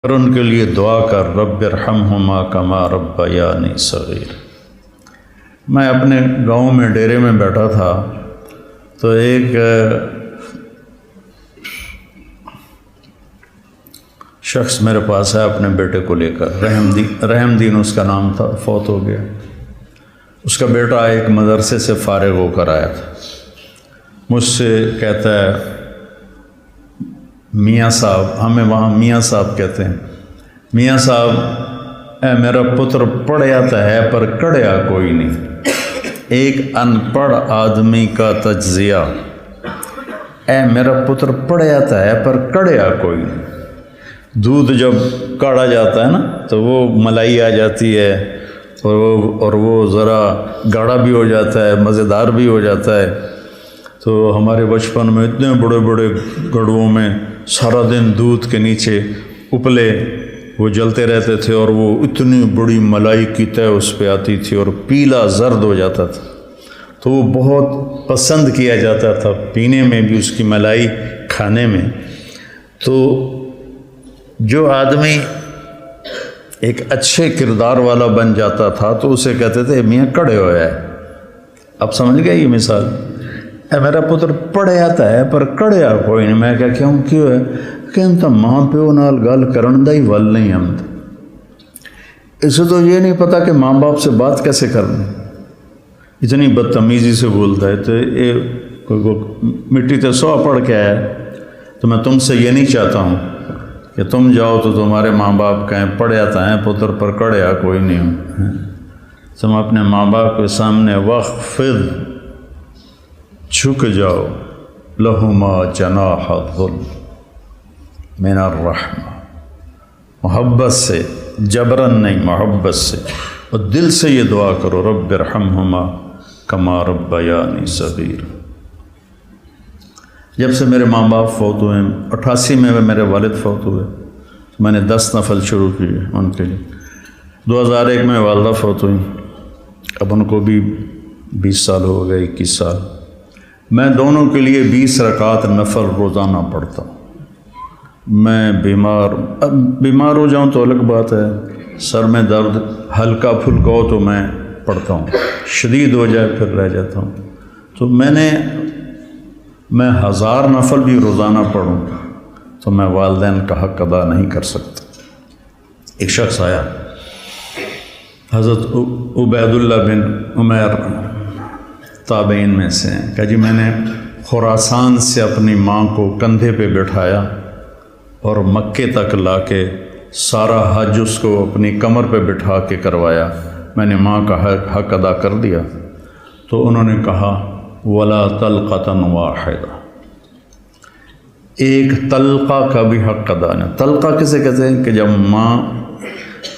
اور ان کے لیے دعا کر رب ارحمہما کما ربیانی صغیر۔ میں اپنے گاؤں میں ڈیرے میں بیٹھا تھا تو ایک شخص میرے پاس آیا اپنے بیٹے کو لے کر، رحم دین اس کا نام تھا، فوت ہو گیا۔ اس کا بیٹا ایک مدرسے سے فارغ ہو کر آیا تھا، مجھ سے کہتا ہے میاں صاحب، ہمیں وہاں میاں صاحب کہتے ہیں، میاں صاحب اے میرا پتر پڑھیا تو ہے پر کڑیا کوئی نہیں، ایک ان پڑھ آدمی کا تجزیہ، اے میرا پتر پڑھیا تو ہے پر کڑیا کوئی نہیں۔ دودھ جب کاڑا جاتا ہے نا تو وہ ملائی آ جاتی ہے اور وہ ذرا گاڑھا بھی ہو جاتا ہے، مزیدار بھی ہو جاتا ہے۔ تو ہمارے بچپن میں اتنے بڑے بڑے گڑھوں میں سارا دن دودھ کے نیچے اپلے وہ جلتے رہتے تھے اور وہ اتنی بڑی ملائی کی تہ اس پہ آتی تھی اور پیلا زرد ہو جاتا تھا، تو وہ بہت پسند کیا جاتا تھا پینے میں بھی، اس کی ملائی کھانے میں۔ تو جو آدمی ایک اچھے کردار والا بن جاتا تھا تو اسے کہتے تھے میاں کڑے ہویا ہے۔ اب سمجھ گئے یہ مثال؟ اے میرا پتر پڑھیا تا ہے پر کڑیا کوئی نہیں۔ میں کیوں ہے کہ ہم تو ماں پیو نال گل کرن دا ہی ول نہیں، ہم اسے تو یہ نہیں پتا کہ ماں باپ سے بات کیسے کرنی، اتنی بدتمیزی سے بولتا ہے۔ تو یہ مٹی تے سو پڑھ کے آیا، تو میں تم سے یہ نہیں چاہتا ہوں کہ تم جاؤ تو تمہارے ماں باپ کہیں پڑھیا تا ہے پتر پر کڑیا کوئی نہیں ہوں۔ تم اپنے ماں باپ کے سامنے وخفض، جھک جاؤ، لہما جناح الذل من الرحمہ، محبت سے، جبرن نہیں، محبت سے، اور دل سے یہ دعا کرو رب ارحمہما کما ربیانی صغیر۔ جب سے میرے ماں باپ فوت ہوئے، 88 میں میرے والد فوت ہوئے، میں نے 10 نفل شروع کیے ان کے لیے۔ 2001 میں والدہ فوت ہوئی، اب ان کو بھی 20 سال ہو گئے، 21 سال۔ میں دونوں کے لیے 20 رکعت نفل روزانہ پڑھتا ہوں۔ میں بیمار ہو جاؤں تو الگ بات ہے، سر میں درد ہلکا پھلکا ہو تو میں پڑھتا ہوں، شدید ہو جائے پھر رہ جاتا ہوں۔ تو میں 1000 نفل بھی روزانہ پڑھوں تو میں والدین کا حق ادا نہیں کر سکتا۔ ایک شخص آیا، حضرت عبید اللہ بن عمیر تابعین میں سے ہیں، کہ جی میں نے خراسان سے اپنی ماں کو کندھے پہ بٹھایا اور مکے تک لا کے سارا حج اس کو اپنی کمر پہ بٹھا کے کروایا، میں نے ماں کا حق ادا کر دیا۔ تو انہوں نے کہا ولا طلقۃ واحدہ، ایک طلقہ کا بھی حق ادا نہیں۔ طلقہ کسے کہتے ہیں کہ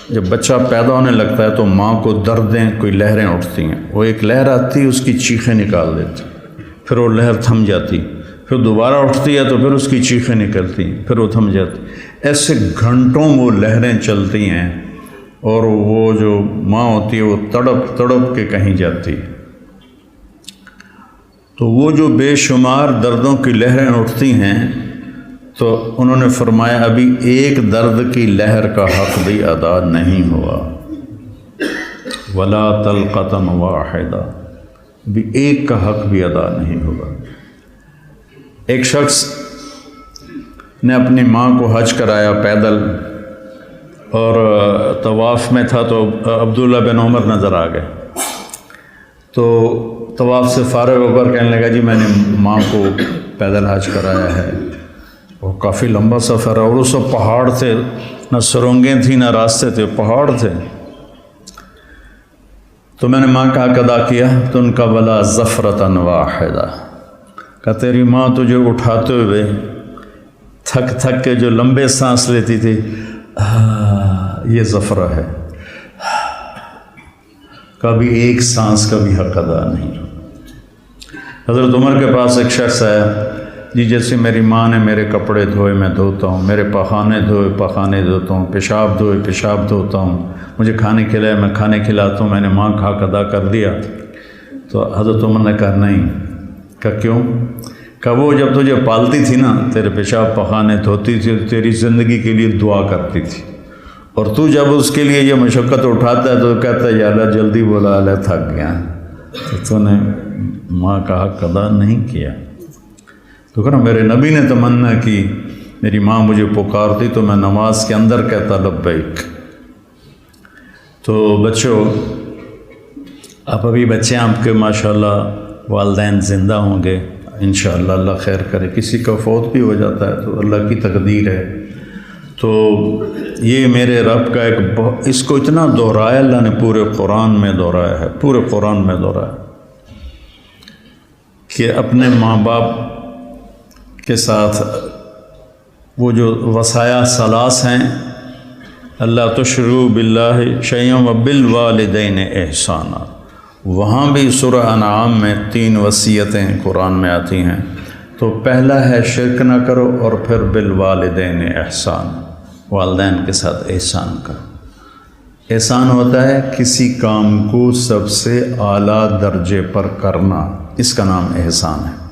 جب بچہ پیدا ہونے لگتا ہے تو ماں کو دردیں، کوئی لہریں اٹھتی ہیں، وہ ایک لہر آتی، اس کی چیخیں نکال دیتی، پھر وہ لہر تھم جاتی، پھر دوبارہ اٹھتی ہے تو پھر اس کی چیخیں نکلتی ہیں، پھر وہ تھم جاتی۔ ایسے گھنٹوں وہ لہریں چلتی ہیں اور وہ جو ماں ہوتی ہے وہ تڑپ تڑپ کے کہیں جاتی ہے۔ تو وہ جو بے شمار دردوں کی لہریں اٹھتی ہیں، تو انہوں نے فرمایا ابھی ایک درد کی لہر کا حق بھی ادا نہیں ہوا، ولا طلقۃ واحدہ، بھی ایک کا حق بھی ادا نہیں ہوگا۔ ایک شخص نے اپنی ماں کو حج کرایا پیدل، اور طواف میں تھا تو عبداللہ بن عمر نظر آ گئے، تو طواف سے فارغ ہو کر کہنے لگا جی میں نے ماں کو پیدل حج کرایا ہے، وہ کافی لمبا سفر ہے اور اس وقت پہاڑ تھے، نہ سرنگیں تھیں نہ راستے تھے، پہاڑ تھے۔ تو میں نے ماں کا حق ادا کیا، تو ان کا ولا زفرۃ واحدہ، کہ تیری ماں تجھے اٹھاتے ہوئے تھک تھک کے جو لمبے سانس لیتی تھی، یہ زفرہ ہے، کبھی ایک سانس کا بھی حق ادا نہیں۔ حضرت عمر کے پاس ایک شخص آیا، جی جیسے میری ماں نے میرے کپڑے دھوئے میں دھوتا ہوں، میرے پخانے دھوئے پخانے دھوتا ہوں، پیشاب دھوئے پیشاب دھوتا ہوں، مجھے کھانے کھلائے میں کھانے کھلاتا ہوں، میں نے ماں کا حق ادا کر دیا۔ تو حضرت عمر نے کہا نہیں۔ کہا کیوں؟ کہ وہ جب تجھے پالتی تھی نا، تیرے پیشاب پخانے دھوتی تھی، تیری زندگی کے لیے دعا کرتی تھی، اور تو جب اس کے لیے یہ مشقت اٹھاتا ہے تو کہتا ہے یا اللہ جلدی بولا، اللہ تھک گیا، تو نے ماں کا حق ادا نہیں کیا۔ تو کہنا میرے نبی نے تمنا کی، میری ماں مجھے پکارتی تو میں نماز کے اندر کہتا لبیک۔ تو بچوں، آپ ابھی بچے آپ کے ماشاءاللہ والدین زندہ ہوں گے انشاءاللہ، اللہ خیر کرے، کسی کا فوت بھی ہو جاتا ہے تو اللہ کی تقدیر ہے۔ تو یہ میرے رب کا ایک اس کو اتنا دہرایا اللہ نے، پورے قرآن میں دہرایا ہے، پورے قرآن میں دہرایا کہ اپنے ماں باپ کے ساتھ وہ جو وصایا ثلاث ہیں، اللہ تشرکوا باللہ شیئا وبالوالدین احسانا، وہاں بھی سورہ انعام میں 3 وصیتیں قرآن میں آتی ہیں۔ تو پہلا ہے شرک نہ کرو، اور پھر بالوالدین احسان، والدین کے ساتھ احسان کرو۔ احسان ہوتا ہے کسی کام کو سب سے اعلیٰ درجے پر کرنا، اس کا نام احسان ہے۔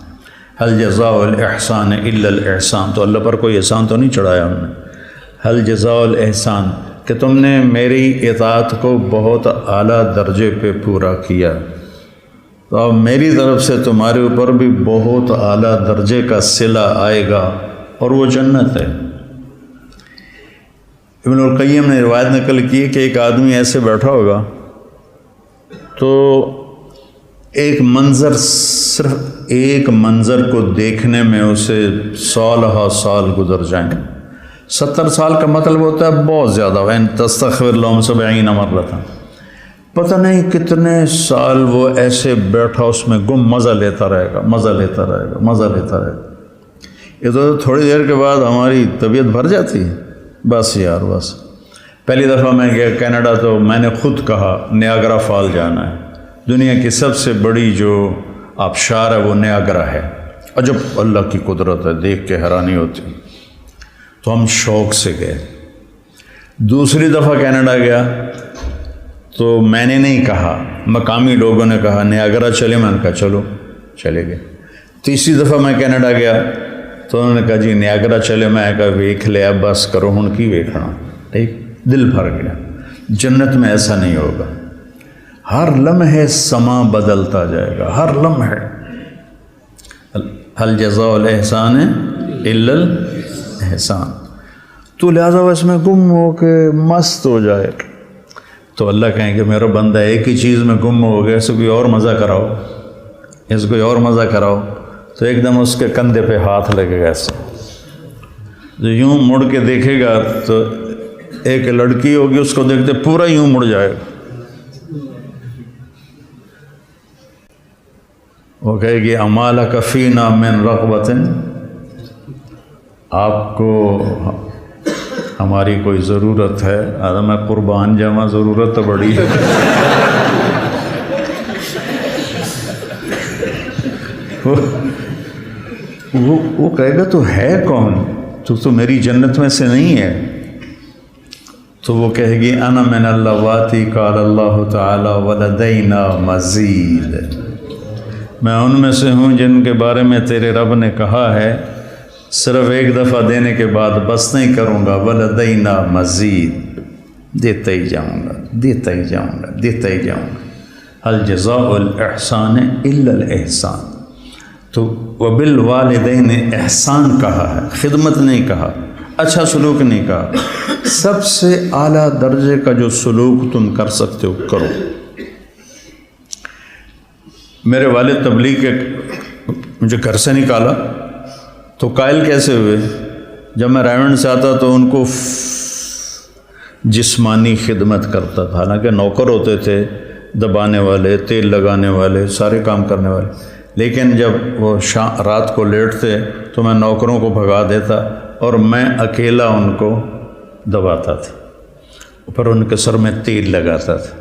هل جزاء الاحسان الا الاحسان، تو اللہ پر کوئی احسان تو نہیں چڑھایا ہم نے۔ هل جزاء الاحسان کہ تم نے میری اطاعت کو بہت اعلیٰ درجے پہ پورا کیا، تو اب میری طرف سے تمہارے اوپر بھی بہت اعلیٰ درجے کا صلہ آئے گا، اور وہ جنت ہے۔ ابن القیم نے روایت نقل کی کہ ایک آدمی ایسے بیٹھا ہوگا تو ایک منظر، صرف ایک منظر کو دیکھنے میں اسے سالہ سال گزر جائیں۔ 70 سال کا مطلب ہوتا ہے بہت زیادہ، وَإِن تَسْتَغْفِرْ لَهُمْ 70 مَرَّةً، پتہ نہیں کتنے سال وہ ایسے بیٹھا اس میں گم مزہ لیتا رہے گا، مزہ لیتا رہے گا، مزہ لیتا رہے گا۔ یہ تو تھوڑی دیر کے بعد ہماری طبیعت بھر جاتی ہے، بس یار بس۔ پہلی دفعہ میں گیا کینیڈا تو میں نے خود کہا نیاگرا فال جانا ہے، دنیا کی سب سے بڑی جو آبشار ہے وہ نیاگرا ہے، عجب اللہ کی قدرت ہے، دیکھ کے حیرانی ہوتی۔ تو ہم شوق سے گئے۔ دوسری دفعہ کینیڈا گیا تو میں نے نہیں کہا، مقامی لوگوں نے کہا نیاگرا چلے، میں نے کہا چلو، چلے گئے۔ تیسری دفعہ میں کینیڈا گیا تو انہوں نے کہا جی نیاگرا چلے، میں کہا ویکھ لیا بس کرو ہن کی ویکھنا، ٹھیک، دل بھر گیا۔ جنت میں ایسا نہیں ہوگا، ہر لمحے سما بدلتا جائے گا، ہر لمحے۔ هل جزاء الاحسان الا الاحسان، تو لہٰذا اس میں گم ہو کے مست ہو جائے تو اللہ کہیں کہ میرا بندہ ایک ہی چیز میں گم ہو گیا، اسے کوئی اور مزہ کراؤ، اس کوئی اور مزہ کراؤ، تو ایک دم اس کے کندھے پہ ہاتھ لگے گا ایسے، جو یوں مڑ کے دیکھے گا تو ایک لڑکی ہوگی اس کو دیکھتے پورا یوں مڑ جائے گا، وہ کہے گی اما لک فینا من رغبۃ، آپ کو ہماری کوئی ضرورت ہے؟ آدم میں قربان جاواں، ضرورت تو بڑی ہے۔ وہ کہے گا تو ہے کون، تو میری جنت میں سے نہیں ہے؟ تو وہ کہے گی انا من اللواتی قال اللہ تعالی ولدینا مزید، میں ان میں سے ہوں جن کے بارے میں تیرے رب نے کہا ہے صرف ایک دفعہ دینے کے بعد بس نہیں کروں گا، ولدینا مزید، دیتا ہی جاؤں گا، دیتا ہی جاؤں گا، دیتا ہی جاؤں گا۔ هل جزاء الاحسان الا الاحسان، تو وبالوالدین احسان کہا ہے، خدمت نہیں کہا، اچھا سلوک نہیں کہا، سب سے اعلیٰ درجے کا جو سلوک تم کر سکتے ہو کرو۔ میرے والد تبلیغ کے مجھے گھر سے نکالا تو قائل کیسے ہوئے؟ جب میں رائمنڈ سے آتا تو ان کو جسمانی خدمت کرتا تھا، حالانکہ نوکر ہوتے تھے، دبانے والے، تیل لگانے والے، سارے کام کرنے والے، لیکن جب وہ رات کو لیٹتے تو میں نوکروں کو بھگا دیتا اور میں اکیلا ان کو دباتا تھا، اوپر ان کے سر میں تیل لگاتا تھا۔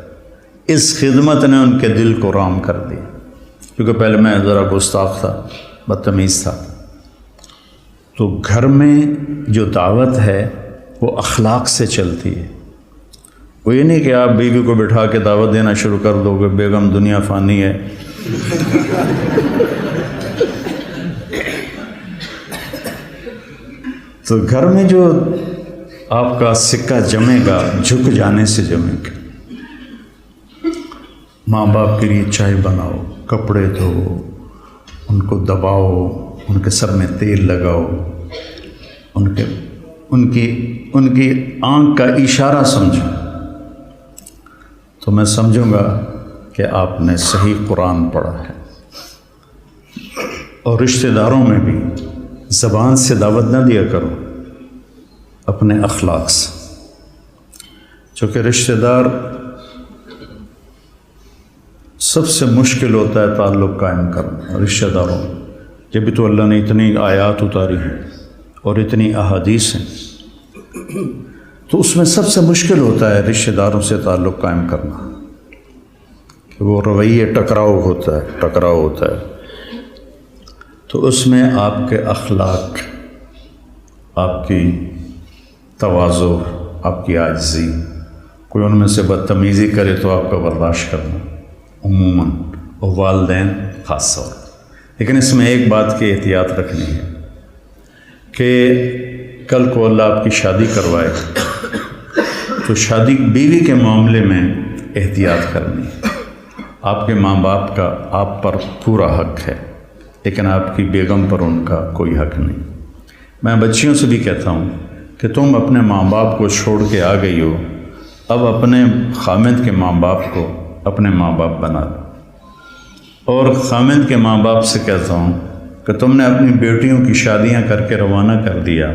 اس خدمت نے ان کے دل کو رام کر دیا، کیونکہ پہلے میں ذرا گستاخ تھا، بدتمیز تھا۔ تو گھر میں جو دعوت ہے وہ اخلاق سے چلتی ہے، وہ یہ نہیں کہ آپ بیوی کو بٹھا کے دعوت دینا شروع کر دو گے، بیگم دنیا فانی ہے، تو گھر میں جو آپ کا سکہ جمے گا جھک جانے سے جمے گا. ماں باپ کے لیے چائے بناؤ، کپڑے دھو، ان کو دباؤ، ان کے سر میں تیل لگاؤ، ان کی آنکھ کا اشارہ سمجھو، تو میں سمجھوں گا کہ آپ نے صحیح قرآن پڑھا ہے. اور رشتہ داروں میں بھی زبان سے دعوت نہ دیا کرو، اپنے اخلاق سے، چونکہ رشتہ دار سب سے مشکل ہوتا ہے تعلق قائم کرنا. رشتہ داروں جب بھی تو اللہ نے اتنی آیات اتاری ہیں اور اتنی احادیث ہیں، تو اس میں سب سے مشکل ہوتا ہے رشتہ داروں سے تعلق قائم کرنا، کہ وہ رویے ٹکراؤ ہوتا ہے. تو اس میں آپ کے اخلاق، آپ کی تواضع، آپ کی عاجزی، کوئی ان میں سے بدتمیزی کرے تو آپ کا برداشت کرنا عموماً، اور والدین خاص طور. لیکن اس میں ایک بات کی احتیاط رکھنی ہے کہ کل کو اللہ آپ کی شادی کروائے تو شادی بیوی کے معاملے میں احتیاط کرنی ہے. آپ کے ماں باپ کا آپ پر پورا حق ہے، لیکن آپ کی بیگم پر ان کا کوئی حق نہیں. میں بچیوں سے بھی کہتا ہوں کہ تم اپنے ماں باپ کو چھوڑ کے آ گئی ہو، اب اپنے خامد کے ماں باپ کو اپنے ماں باپ بنا لو. اور خامد کے ماں باپ سے کہتا ہوں کہ تم نے اپنی بیٹیوں کی شادیاں کر کے روانہ کر دیا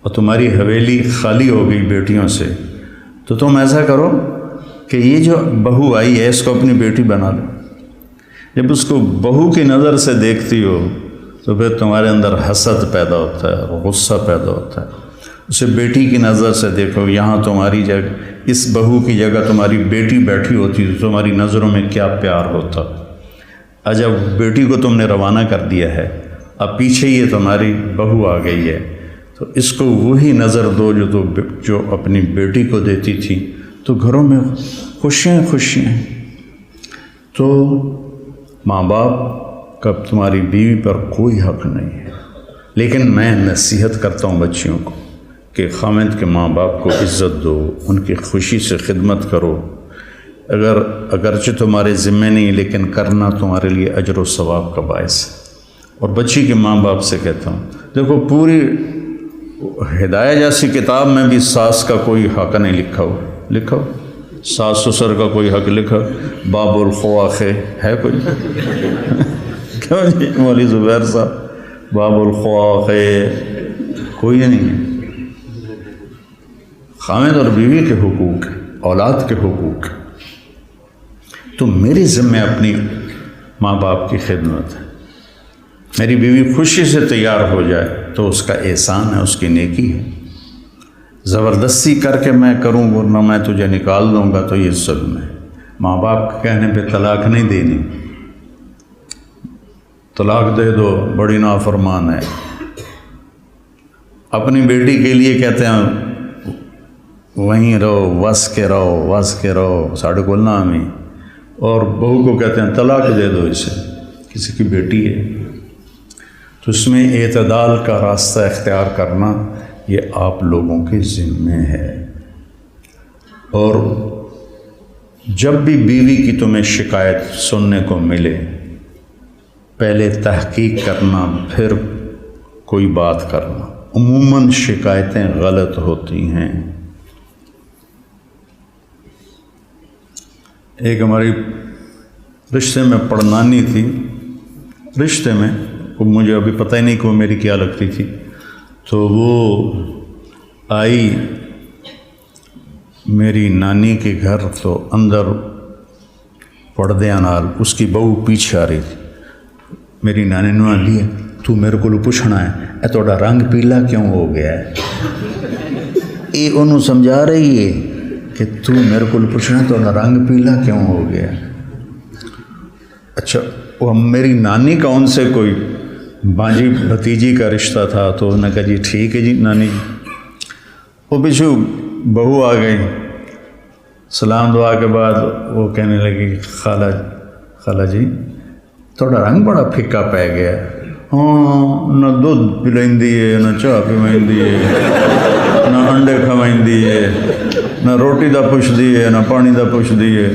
اور تمہاری حویلی خالی ہو گئی بیٹیوں سے، تو تم ایسا کرو کہ یہ جو بہو آئی ہے اس کو اپنی بیٹی بنا لو. جب اس کو بہو کی نظر سے دیکھتی ہو تو پھر تمہارے اندر حسد پیدا ہوتا ہے، غصہ پیدا ہوتا ہے. اسے بیٹی کی نظر سے دیکھو، یہاں تمہاری جگہ، اس بہو کی جگہ تمہاری بیٹی بیٹھی ہوتی تو تمہاری نظروں میں کیا پیار ہوتا. جب بیٹی کو تم نے روانہ کر دیا ہے، اب پیچھے یہ تمہاری بہو آ گئی ہے، تو اس کو وہی نظر دو جو اپنی بیٹی کو دیتی تھی، تو گھروں میں خوشیاں. تو ماں باپ کا تمہاری بیوی پر کوئی حق نہیں ہے. لیکن میں نصیحت کرتا ہوں بچیوں کو کہ خامد کے ماں باپ کو عزت دو، ان کی خوشی سے خدمت کرو. اگرچہ تمہارے ذمہ نہیں، لیکن کرنا تمہارے لیے اجر و ثواب کا باعث ہے. اور بچی کے ماں باپ سے کہتا ہوں، دیکھو پوری ہدایہ جیسی کتاب میں بھی ساس کا کوئی حق نہیں لکھا ہو، ساس سسر کا کوئی حق لکھا، باب الخواخ ہے کوئی؟ کیوں جی مولوی زبیر صاحب، باب الخواخ کوئی نہیں ہے. خامد اور بیوی کے حقوق، اولاد کے حقوق. تو میری ذمہ اپنی ماں باپ کی خدمت ہے. میری بیوی خوشی سے تیار ہو جائے تو اس کا احسان ہے، اس کی نیکی ہے. زبردستی کر کے میں کروں ورنہ میں تجھے نکال دوں گا تو یہ ظلم ہے. ماں باپ کے کہنے پہ طلاق نہیں دینی. طلاق دے دو، بڑی نافرمان ہے. اپنی بیٹی کے لیے کہتے ہیں وہیں رہو، وس کے رہو ساڑھے کو نامی، اور بہو کو کہتے ہیں طلاق دے دو اسے، کسی کی بیٹی ہے. تو اس میں اعتدال کا راستہ اختیار کرنا یہ آپ لوگوں کے ذمہ ہے. اور جب بھی بیوی کی تمہیں شکایت سننے کو ملے، پہلے تحقیق کرنا، پھر کوئی بات کرنا. عموماً شکایتیں غلط ہوتی ہیں. ایک ہماری رشتے میں پڑنانی تھی، رشتے میں مجھے ابھی پتہ ہی نہیں کہ وہ میری کیا لگتی تھی. تو وہ آئی میری نانی کے گھر، تو اندر پردے نال اس کی بہو پیچھے آ رہی تھی. میری نانی نے لیا، تو میرے کو پوچھنا ہے اے تھوڑا رنگ پیلا کیوں ہو گیا ہے. یہ انہوں سمجھا رہی ہے کہ تو میرے کو پوچھنا تھوڑا رنگ پیلا کیوں ہو گیا. اچھا، وہ میری نانی کا ان سے کوئی بانجی بھتیجی کا رشتہ تھا، تو انہوں نے کہا جی ٹھیک ہے جی نانی جی. وہ پیچھو بہو آ گئی، سلام دعا کے بعد وہ کہنے لگی خالہ جی تھوڑا رنگ بڑا پھکا پہ گیا. ہاں نہ دودھ پلائندی ہے، نہ چاہ پیوائندی ہے، نہ انڈے کھوائندی ہے، نہ روٹی دا پوچھدی ہے، نہ پانی دا پوچھدی ہے۔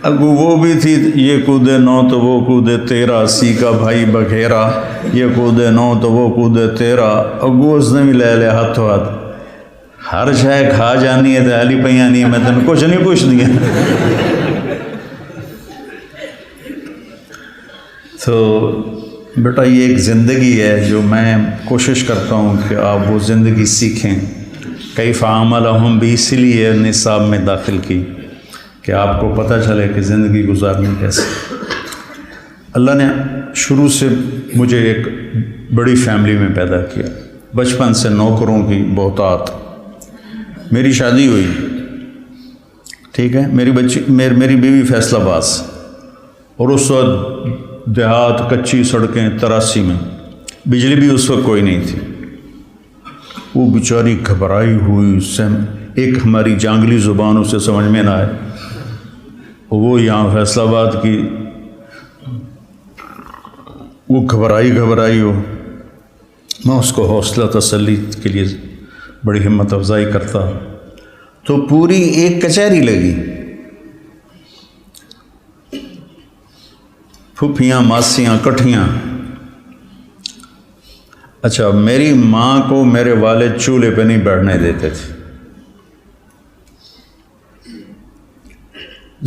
اگو وہ بھی تھی، یہ کودے نو تو وہ کودے تیرا، سی کا بھائی بگھیرا، یہ کودے نو تو وہ کودے تیرا۔ اگو اس نے بھی لے لیا ہاتھوں ہاتھ، ہر شے کھا جانی ہے تو حالی پہ آنی ہے، میں تین کچھ نہیں پوچھ دیا۔ تو بیٹا یہ ایک زندگی ہے جو میں کوشش کرتا ہوں کہ آپ وہ زندگی سیکھیں۔ کیف عاملہم بھی اسی لیے نصاب میں داخل کی کہ آپ کو پتہ چلے کہ زندگی گزارنی کیسے۔ اللہ نے شروع سے مجھے ایک بڑی فیملی میں پیدا کیا، بچپن سے نوکروں کی بہتات۔ میری شادی ہوئی، ٹھیک ہے، میری بیوی فیصل آباد، اور اس وقت دیہات، کچی سڑکیں، 83 میں بجلی بھی اس وقت کوئی نہیں تھی۔ وہ بیچاری گھبرائی ہوئی، اس سے ایک ہماری جانگلی زبان اسے سمجھ میں نہ آئے، وہ یہاں فیصل آباد کی، وہ گھبرائی ہو۔ میں اس کو حوصلہ تسلی کے لیے بڑی ہمت افزائی کرتا، تو پوری ایک کچہری لگی، پھوپھیاں ماسیاں کٹھیاں۔ اچھا، میری ماں کو میرے والد چولہے پہ نہیں بیٹھنے دیتے تھے،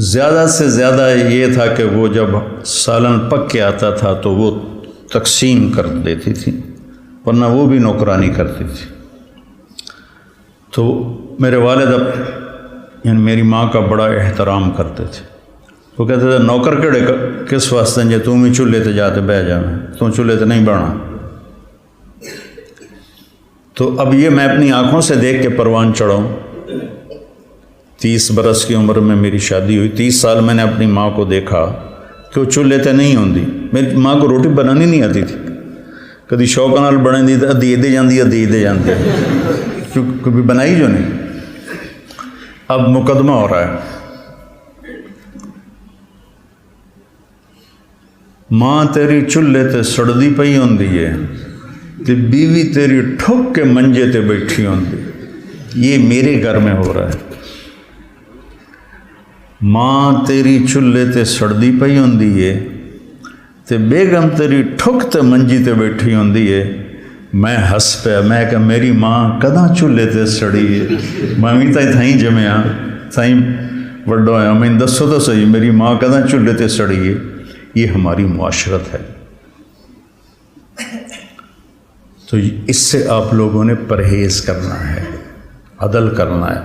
زیادہ سے زیادہ یہ تھا کہ وہ جب سالن پک کے آتا تھا تو وہ تقسیم کر دیتی تھی، ورنہ وہ بھی نوکرانی کرتی تھی۔ تو میرے والد یعنی میری ماں کا بڑا احترام کرتے تھے۔ وہ کہتے تھے نوکر کہڑے کس واسطے جے تم ہی چولہے تے جاتے بہ جانا، تم چولہے تے نہیں بہنا۔ تو اب یہ میں اپنی آنکھوں سے دیکھ کے پروان چڑھاؤں۔ 30 برس کی عمر میں میری شادی ہوئی، 30 سال میں نے اپنی ماں کو دیکھا کہ وہ چولہے تے نہیں ہوندی۔ میری ماں کو روٹی بنانی نہیں آتی تھی، کدی شوق نال بنے دی ادھی دے جاندی کیوں کبھی بنائی جو نہیں۔ اب مقدمہ ہو رہا ہے، ماں تیری چولہے تے سڑدی پئی ہوندی ہے تے بیوی تیری ٹھک کے منجے تے بیٹھی ہوندی۔ یہ میرے گھر میں ہو رہا ہے۔ ماں تیری چولہے تے سڑدی پئی ہوندی ہے تے بیگم تیری ٹھک تے منجی تے بیٹھی ہوندی ہے۔ میں ہس پیا، میں کہ میری ماں کداں چولہے تے سڑی ہے، میں بھی تھائیں جمیا تھائیں وڈو ہویا، میں دسو تو صحیح میری ماں کداں چولہے تے سڑی ہے۔ یہ ہماری معاشرت ہے، تو اس سے آپ لوگوں نے پرہیز کرنا ہے، عدل کرنا ہے۔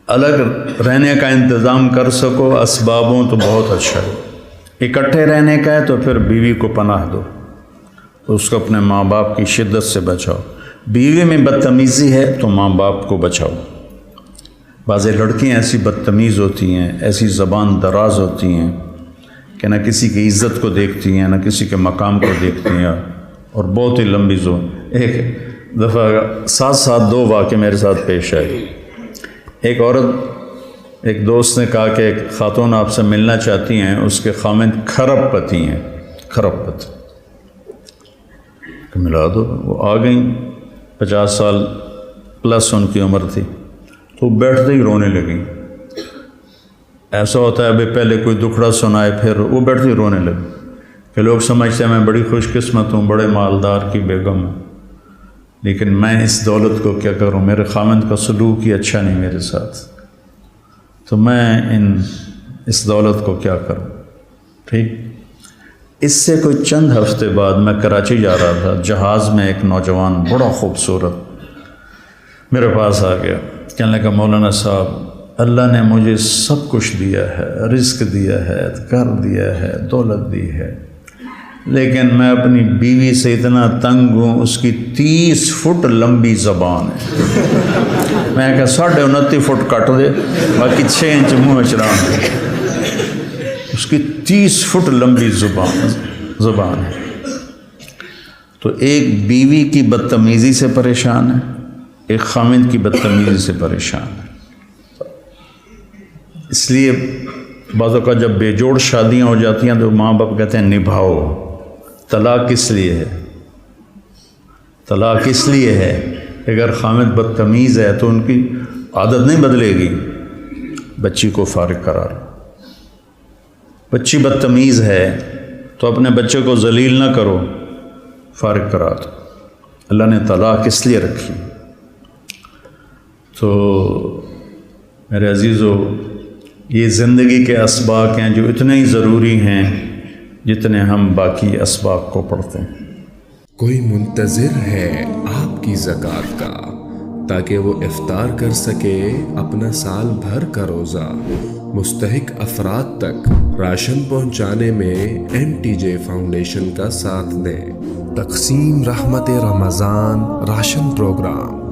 الگ رہنے کا انتظام کر سکو اسبابوں تو بہت اچھا ہے، اکٹھے رہنے کا ہے تو پھر بیوی کو پناہ دو، اس کو اپنے ماں باپ کی شدت سے بچاؤ۔ بیوی میں بدتمیزی ہے تو ماں باپ کو بچاؤ۔ بعض لڑکیاں ایسی بدتمیز ہوتی ہیں، ایسی زبان دراز ہوتی ہیں کہ نہ کسی کی عزت کو دیکھتی ہیں، نہ کسی کے مقام کو دیکھتی ہیں، اور بہت ہی لمبی زبان۔ ایک دفعہ ساتھ 2 واقعے میرے ساتھ پیش آئے۔ ایک عورت، ایک دوست نے کہا کہ ایک خاتون آپ سے ملنا چاہتی ہیں، اس کے خامند کھرب پتی ہیں، کھرب پتی، کہ ملا دو۔ وہ آ گئیں، 50 سال پلس ان کی عمر تھی، تو بیٹھتے ہی رونے لگیں۔ ایسا ہوتا ہے ابھی پہلے کوئی دکھڑا سنائے پھر وہ بیٹھتے ہی رونے لگے کہ لوگ سمجھتے ہیں میں بڑی خوش قسمت ہوں، بڑے مالدار کی بیگم ہوں، لیکن میں اس دولت کو کیا کروں، میرے خامند کا سلوک ہی اچھا نہیں میرے ساتھ، تو میں اس دولت کو کیا کروں۔ ٹھیک، اس سے کوئی چند ہفتے بعد میں کراچی جا رہا تھا، جہاز میں ایک نوجوان بڑا خوبصورت میرے پاس آ گیا، کہنے لگا مولانا صاحب اللہ نے مجھے سب کچھ دیا ہے، رزق دیا ہے، گھر دیا ہے، دولت دی ہے، لیکن میں اپنی بیوی سے اتنا تنگ ہوں، اس کی 30 فٹ لمبی زبان ہے۔ میں کہا 29.5 فٹ کٹ دے، باقی 6 انچ منہ چڑھان دے۔ اس کی 30 فٹ لمبی زبان ہے۔ تو ایک بیوی کی بدتمیزی سے پریشان ہے، ایک خامند کی بدتمیزی سے پریشان ہے۔ اس لیے بعض اوقات جب بے جوڑ شادیاں ہو جاتی ہیں تو ماں باپ کہتے ہیں نبھاؤ، طلاق اس لیے ہے، طلاق اس لیے ہے کہ اگر خامد بدتمیز ہے تو ان کی عادت نہیں بدلے گی، بچی کو فارغ قرار۔ بچی بدتمیز ہے تو اپنے بچے کو ذلیل نہ کرو، فارغ قرار دو۔ اللہ نے طلاق اس لیے رکھی۔ تو میرے عزیزو، یہ زندگی کے اسباق ہیں جو اتنے ہی ضروری ہیں جتنے ہم باقی اسباق کو پڑھتے ہیں۔ کوئی منتظر ہے آپ کی زکوٰۃ کا تاکہ وہ افطار کر سکے اپنا سال بھر کا روزہ۔ مستحق افراد تک راشن پہنچانے میں MTJ فاؤنڈیشن کا ساتھ دیں۔ تقسیم رحمت رمضان راشن پروگرام